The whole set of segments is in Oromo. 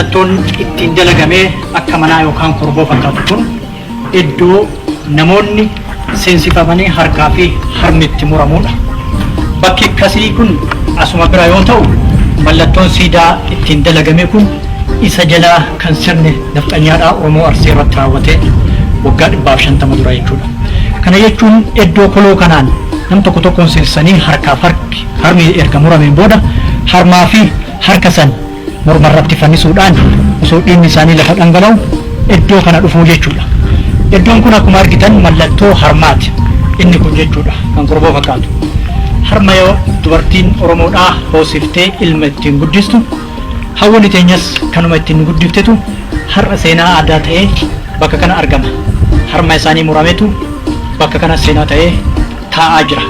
mallattoon ittiin dalagamee akka manaa yookaan korboo fakkaatu kun iddoo namoonni seensifamanii harkaa fi harmi itti muramudha. Bakki akkasii kun asuma bira yoo ta'u, mallattoon siidaa ittiin dalagame kun isa jalaa kan sirni nafxanyaadhaa Oromoo Arsii irratti raawwate waggaa 150 dura jechuudha. Kana jechuun iddoo koloo kanaan nam tokko tokkoon seensisanii harkaaf harmi erga murameen booda harmaa fi harka san morma irratti fannisuudhaan osoo dhiigni isaanii lafa dhangala'u iddoo kana dhufuu jechuudha. Iddoon kun akkuma argitan mallattoo harmaati inni kun jechuudha, kan korboo fakkaatu. Harma yoo dubartiin Oromoodhaa hoosiftee ilma ittiin guddistu, hawwani teenyas kanuma ittiin guddiftetu har'a seenaa aadaa ta'ee bakka kana argama. Harma isaanii murametu bakka kana seenaa ta'ee taa'aa jira.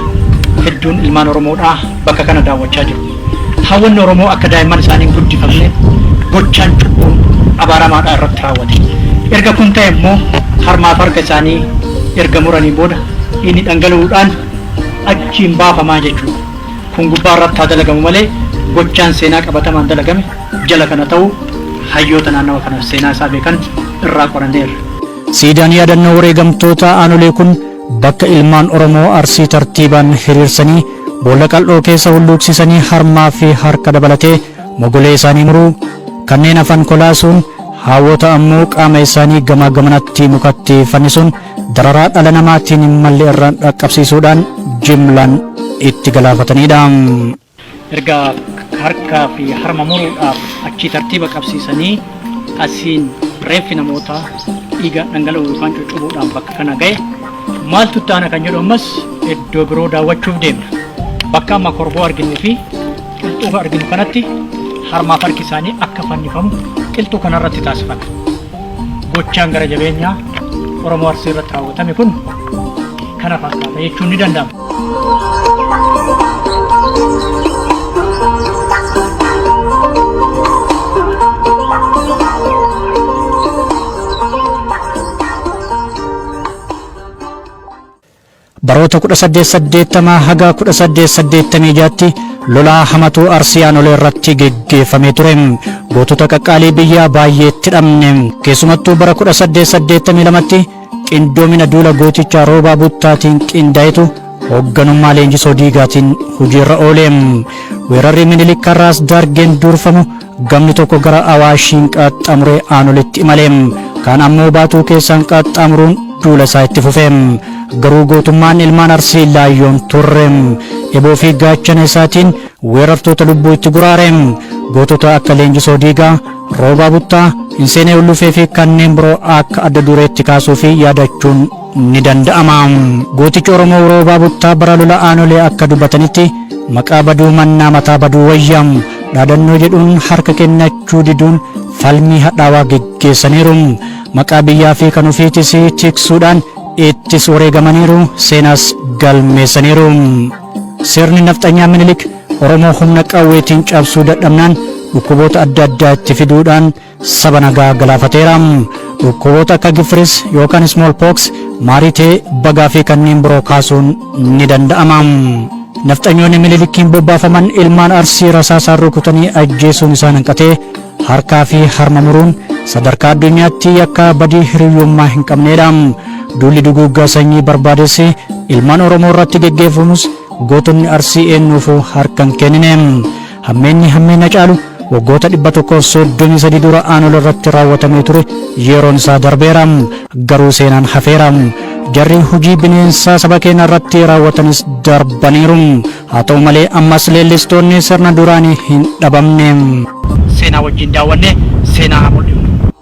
Hedduun ilmaan Oromoodhaa bakka kana daawwachaa jiru. Hawwanni Oromoo akka daa'imman isaanii guddifamne gochaan cubbuun abaaramaadhaa irratti raawwate. Erga kun ta'e immoo harmaaf harka isaanii erga muranii booda inni dhangala'uudhaan achiin baafamaa jechuudha. Kun gubbaa irratti haa dalagamu malee gochaan seenaa qabatamaan dalagame jala kana ta'uu hayyoota naannawa kana seenaa isaa beekan irraa qoranneerra. Siidaan yaadannoo wareegamtoota aanolee kun bakka ilmaan Oromoo Arsii tartiibaan hiriirsanii boolla qal'oo keessa hulluuqsisanii harmaa fi harka dabalatee mogolee isaanii muruu, kanneen hafan kolaasuun, hawwota ammoo qaama isaanii gamaa gamanatti mukatti fannisuun dararaa dhala namaatiin hin malle irraan dhaqqabsiisuudhaan jimlaan itti galaafatanidha. Erga harkaa fi harma muruudhaaf achii tartiiba qabsiisanii asiin reeffi namoota dhiiga dhangala'uu yookaan cuccubuudhaan bakka kana ga'e maaltu taana kan jedhu ammas iddoo biroo daawwachuuf deemna. Bakka amma korboo arginuu fi qilxuu arginu kanatti harmaaf harki isaanii akka fannifamu qilxuu kanarratti taasifama. Gochaan gara jabeenyaa Oromoo Arsii irratti raawwatame kun kana fakkaata jechuun ni danda'ama. Baroota 1880 haga 1886tti lolaa hamatuu Arsii aanolee irratti geggeeffamee ture. Gootota qaqqaalii biyyaa baay'eetti dhabne. Keessumattuu bara 1882tti qindoomina duula gooticha Roobaa Buttaatiin qindaa'etu hoogganummaa Leenjisoo Diigaatiin hojiirra oole. Weerarri Minilik karraas Daargeen durfamu gamni tokko gara Awaashiin qaxxaamuree aanoletti imale. Kaan ammoo Baatuu keessaan qaxxaamuruun duula isaa itti fufe. Garuu gootummaan ilmaan Arsii laayyoon turre. Eboo fi gaachana isaatiin weerartoota lubbuu itti guraare. Gootota akka Leenjisoo Diigaa, Roobaa Buttaa, Hinseenee Ullufee fi kanneen biroo akka adda dureetti kaasuu fi yaadachuun ni danda'ama. Gootichi Oromoo Roobaa Buttaa bara lola aanolee akka dubbatanitti maqaa baduu mannaa mataa baduu wayyaam dhaadannoo jedhuun harka kennachuu diduun falmii hadhaawaa geggeessaniiru. Maqaa biyyaa fi kan ofiitis tiksuudhaan ittis wareegamaniiru, seenaas galmeessaniiru. Sirni nafxanyaa Minilik Oromoo humna qawweetiin cabsuu dadhabnaan dhukkuboota adda addaa itti fiduudhaan saba nagaa galaafateera. Dhukkuboota akka Gifiris yookaan Smallpox, Maaritee, Bagaa fi kanneen biroo kaasuun ni danda'ama. Nafxanyoonni Minilikiin bobbaafaman ilmaan Arsii rasaasaan rukutanii ajjeesuun isaan hanqatee harkaa fi harma muruun sadarkaa addunyaatti akka badii hiriyyummaa hin qabneedha. Duulli duguuggaa sanyii barbaadesse ilmaan Oromoo irratti geggeeffamus gootonni Arsii eenyuufuu harka hin kennine. Hammeenni hammeena caalu waggoota 133 dura aanolee irratti raawwatamee ture yeroon isaa darbeera. Garuu seenaan hafeera. Jarri hojii bineensaa saba keenya irratti raawwatanis darbaniiru. Haa ta'u malee ammas leellistoonni sirna duraanii hin dhabamne. Seenaa wajjin daawwanne seenaa mul'ifnu.